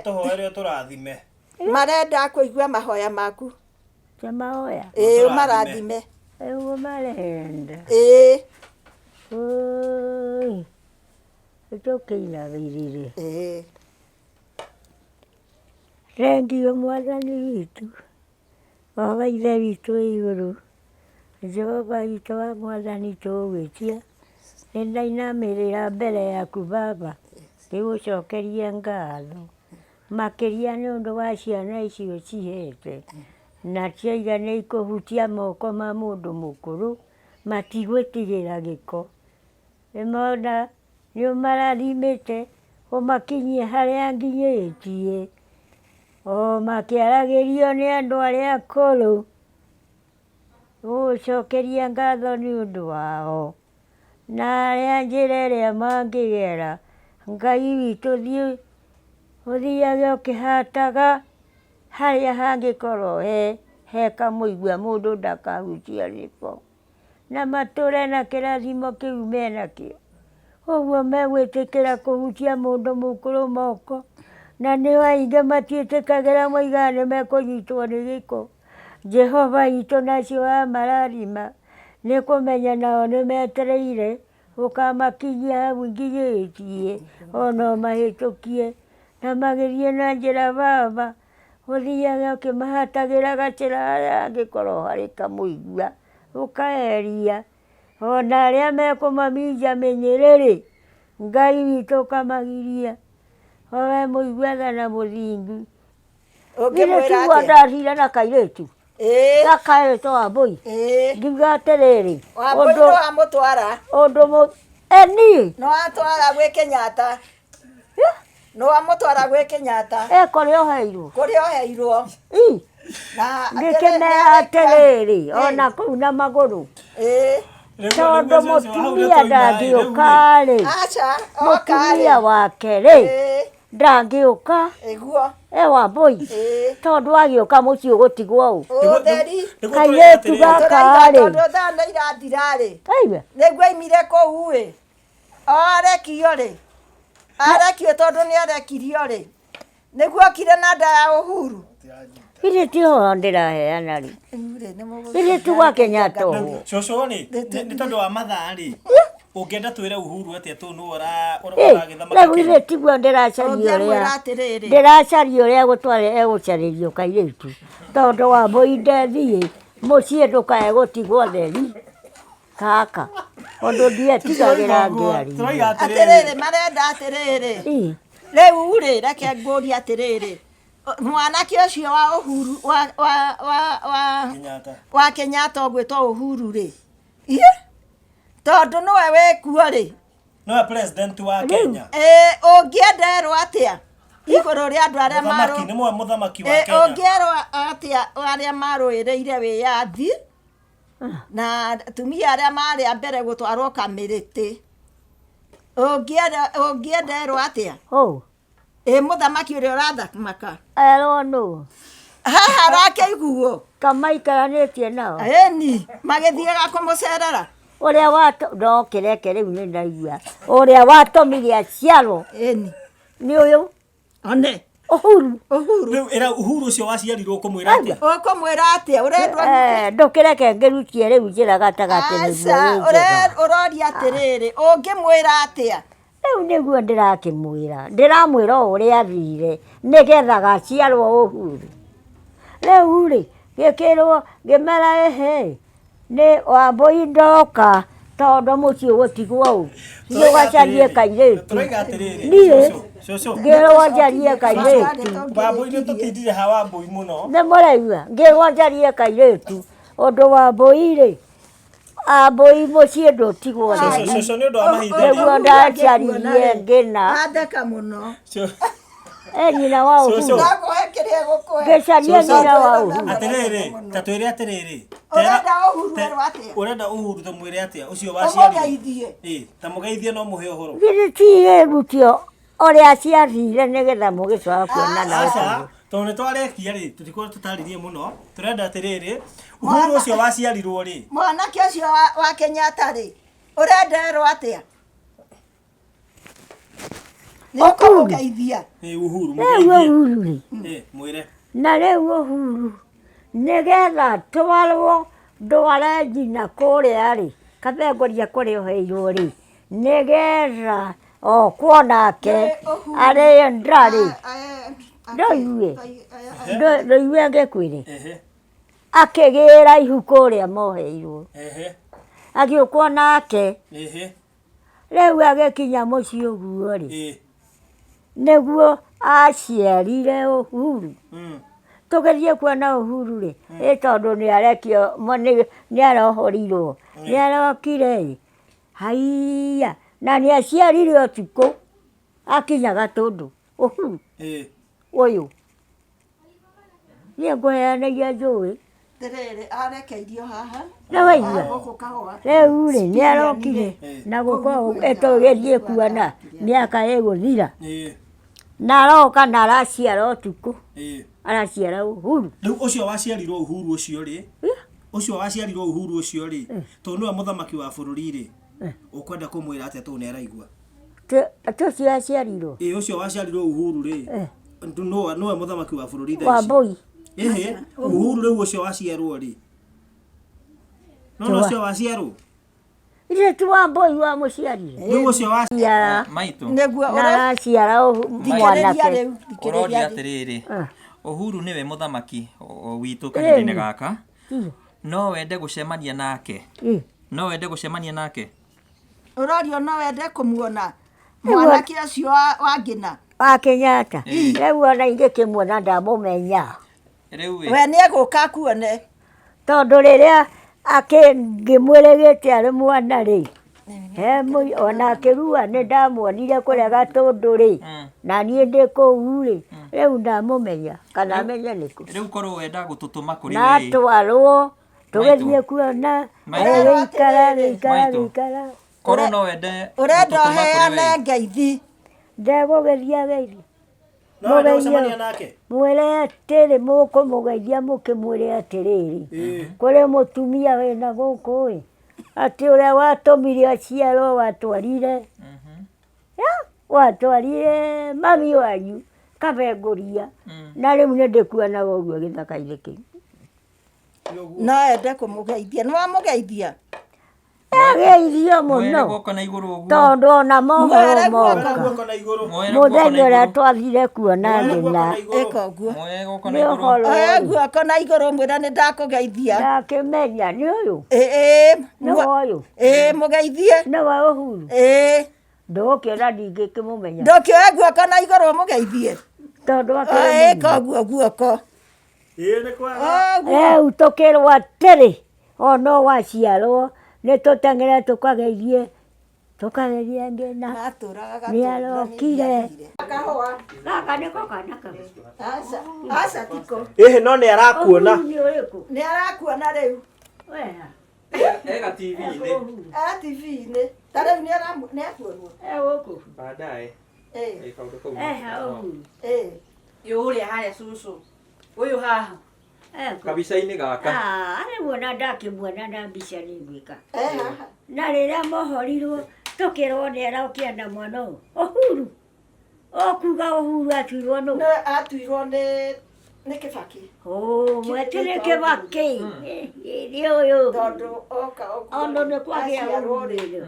Tuhoere turathime. Marenda kuigua mahoya maku. Mahoya? Marathime. Uguo marenda. Oi. Tukiina thirire. Thengiũ Mwathani witũ, Baba ithe witũ wĩ igũrũ, Jehova witũ wa Mwathani tũgwĩtia, nĩndainamĩrĩra mbere yaku Baba, ngĩgũcokeria ngatho makĩria nĩ ũndũ wa ciana icio cihete, na ciauga nĩ ikũhutia moko ma mũndũ mũkũrũ, matigwĩtigĩra gĩko. Nĩmona nĩũmarathimĩte ũmakinyie harĩa nginyĩtie, o makĩaragĩrio nĩ andũ arĩa akũrũ, gũgũcokeria ngatho nĩ ũndũ wao. Na arĩa njĩra ĩrĩa mangĩgera, Ngai witũ thiĩ ũthiage ũkĩhataga harĩa hangĩkorwo he kamũigua mũndũ ndakahutie gĩko, na matũre na kĩrathimo kĩu menakĩo. Ũguo megwĩtĩkĩra kũhutia mũndũ mũkũrũ moko, na nĩ aingĩ matiĩtĩkagĩra moigaga nĩmekũnyitwo nĩ gĩko. Jehova witũ nacio wamarathima, nĩ kũmenya nao nĩmetereire ũkamakinyia hau nginyĩtie, ona ũmahĩtũkie na magĩthiĩ na njĩra Baba, ũthiage ũkĩmahatagĩra gatĩra harĩa hangĩkorwo harĩ kamũigua, ũkaeria. Ona arĩa mekũmaminja mĩnyĩrĩ, Ngai witũ ũkamagiria. Owe mũigua tha na mũthingu. Githĩ tiguo ndathire na kairĩtu gakaĩtwo Wambũi, ngiuga atĩrĩrĩ, Wambũi nĩwamũtwara? Niĩ? Nĩwatwara gwĩ Kenyatta. Nĩwamũtwara gwĩ Kenyatta. Kũrĩa oheirwo? Kũrĩa oheirwo. Ngĩkĩmera atĩrĩrĩ, ona kũu na magũrũ, tondũ mũtumia ndangĩũka-rĩ, mũtumia wake-rĩ ndangĩũka, Wambũi, tondũ agĩũka mũciĩ ũgũtigwo ũũ. Kairĩtu gaka-rĩ, tondũ thaa nĩirathira-rĩ, nĩguo aumire kũu-ĩ, arekio-rĩ, arekio tondũ nĩarekirio-rĩ, nĩguo okire na nda ya Uhuru. Githĩ ti ũhoro ndĩraheana-rĩ, githĩ ti gwa Kenyatta ũguo? Cũcũ-rĩ, nĩ tondũ wa mathaa-rĩ, ũngĩenda twĩre Uhuru atĩa tũũ nĩwe ũragĩthama rĩu githĩ tiguo ndĩracaria ũrĩa egũcarĩrio kairĩtu, tondũ Wambũi ndethiĩ, mũciĩ ndũkae gũtigwo theri kaka, ũndũ ndietigagĩra ngĩaria. Atĩrĩrĩ, marenda atĩrĩrĩ, rĩu-rĩ, reke ngũrie atĩrĩrĩ, mwanake ũcio wa Uhuru wa Kenyatta ũgwĩtwo Uhuru-rĩ, tondũ nĩwe wĩkuo-rĩ, nĩwe president wa Kenya, ũngĩenderwo atĩa igũrũ rĩa andũ arĩa nĩwe mũthamaki wa Kenya, ũngĩerwo atĩa arĩa marũĩrĩire wĩyathi na atumia arĩa marĩ a mbere gũtwarwo Kamĩrĩtĩ, ũngĩenderwo atĩa? Mũthamaki ũrĩa ũrathamaka erwo nũũ? Haha arakĩiguo kamaikaranĩtie nao, ĩni magĩthiaga kũmũcerera. Ũrĩa no kĩreke rĩu nĩndaigua, ũrĩa watũmire aciarwo nĩ ũyũ one Uhuru. Rĩu ĩra Uhuru ũcio waciarirwo ũkũmwĩra atĩa? Ũkũmwĩra atĩa? Ũrendwo ndũkĩreke ngĩrutie rĩu njĩra gatagatĩ nĩguo ũroria atĩrĩrĩ, ũngĩmwĩra atĩa? Rĩu nĩguo ndĩrakĩmwĩra, ndĩramwĩra ũrĩa athire nĩgetha gaciarwo Uhuru. Rĩu-rĩ, gĩkĩrwo ngĩmera nĩ Wambũi ndoka tondũ mũciĩ ũgũtigwo ũũ, thiĩ ũgacarie kairĩtu. Niĩ ngĩrwo njarie kairĩtu. Wambũi nĩtũtindire ha Wambũi mũno. Nĩmũraigua, ngĩrwo njarie kairĩtu, ũndũ Wambũi-rĩ, Wambũi mũciĩ ndũtigwo theri, nĩguo ndacaririe ngĩna nyina wa Uhuru, ngĩcaria nyina wa Uhuru. Atĩrĩrĩ, ta twĩre atĩrĩrĩ, ũrenda Uhuru tũmwĩre atĩa ũcio waciarirwo? Ta mũgeithie no mũhe ũhoro. Githĩ ti gĩbutio ũrĩa aciathire nĩgetha mũgĩcoka kuonana. Tondũ nĩtwarekia-rĩ, tũtikorwo tũtarĩrie mũno, tũrenda atĩrĩrĩ, Uhuru ũcio waciarirwo-rĩ, mwanake ũcio wa Kenyatta-rĩ, ũrenderwo atĩa? nĩũkũmũgeithia Uhuru rĩu Uhuru rĩ mwĩre na rĩu Uhuru nĩgetha twarwo ndware nginya kũrĩa rĩ kabengoria kũrĩa ũheirwo rĩ nĩgetha okwo nake arĩ ndarĩ ndũigue ngĩkwĩre akĩgĩra ihu kũrĩa moheirwo agĩũkwo nake rĩu agĩkinya mũciĩ ũguo rĩ nĩguo aciarire Uhuru tũgĩthiĩ kuona Uhuru rĩ tondũ nĩarekio nĩarohorirwo nĩarokire haiya na nĩaciarire ũtukũ akinya Gatũndũ Uhuru ũyũ niĩ ngũheanagia njũĩ rĩrĩ arekeirio haha na waigua rĩu rĩ nĩarokire na gũkorwo tũgĩthiĩ kuona mĩaka ĩgũthira na aroka na araciara ũtukũ araciara Uhuru rĩu ũcio waciarirwo Uhuru ũcio rĩ ũcio waciarirwo Uhuru ũcio rĩ tondũ nĩwe mũthamaki wa bũrũri rĩ ũkwenda kũmwĩra atĩa tũu nĩaraigua tũcio aciarirwo ũcio waciarirwo Uhuru rĩ nĩwe mũthamaki wa bũrũri thaa ici Wambũi Uhuru rĩu ũcio waciarwo rĩ no ũcio waciarwo ithe ti Wambũi wa mũciarire rĩu ũcio waciara maitũ na araciara mwanake ũroria atĩrĩrĩ Uhuru nĩwe mũthamaki witũ kahinda-inĩ gaka no wende gũcemania nake no wende gũcemania nake ũrorio no wende kũmuona mwanake ũcio wa Ngina wa Kenyatta rĩu ona ingĩkĩmuona ndamũmenya we nĩegũka kuone tondũ rĩrĩa ngĩmwĩrĩgĩte arĩ mwana rĩ ona akĩrua nĩndamuonire kũrĩa Gatũndũ rĩ na niĩ ndĩ kũu rĩ rĩu ndamũmenya kana menye nĩkũ rĩu korwo wenda gũtũtũma kũrĩ na twarwo tũgĩthiĩ kuona gĩikara korwo no wende ũrenda ũheane ngeithi ndegũgeithia geithi mwĩre atĩrĩ mũkũmũgeithia mũkĩmwĩre atĩrĩrĩ kũrĩ mũtumia wĩna gũkũ atĩ ũrĩa watũmire aciarwo watwarire mami wanyu Kabengoria na rĩu nĩndĩkuonaga ũguo gĩthaka-inĩ kĩu no ende kũmũgeithia nĩwamũgeithia ageithio mũno tondũ ona mohoro moka mũthenya ũrĩa twathire kuona Ngina ĩka ũguo oya guoko na igũrũ mwĩra nĩndakũgeithia ndakĩmenya nĩ ũyũ nĩwe ũyũ mũgeithie nĩwe Uhuru ndũgũkĩona ndingĩkĩmũmenya ndũkĩoya guoko na igũrũ mũgeithie tondũ ĩka ũguo guoko rĩu tũkĩrwo atĩrĩ ono waciarwo nĩtũteng'ere tũkageithie Ngina nĩarokire gaka nĩko kana aca tiko no nĩarakuona nĩarakuona rĩu ega TV-inĩ TV-inĩ ta rĩu nĩakuonwo gũkũ baadaye kaũndũ kau ũrĩa harĩa cucu ũyũ haha kabica-inĩ gaka rĩu ona ndakĩmuona na mbica nĩngwĩka na rĩrĩa mohorirwo tũkĩrwo nĩarokĩa na mwana ũyũ Uhuru ũkuga Uhuru atuirwo nũ atuirwo nĩ Kĩbakĩ mwete nĩ Kĩbakĩ nĩ ũyũ tondũ oka ono nĩ kwagĩa Uhuru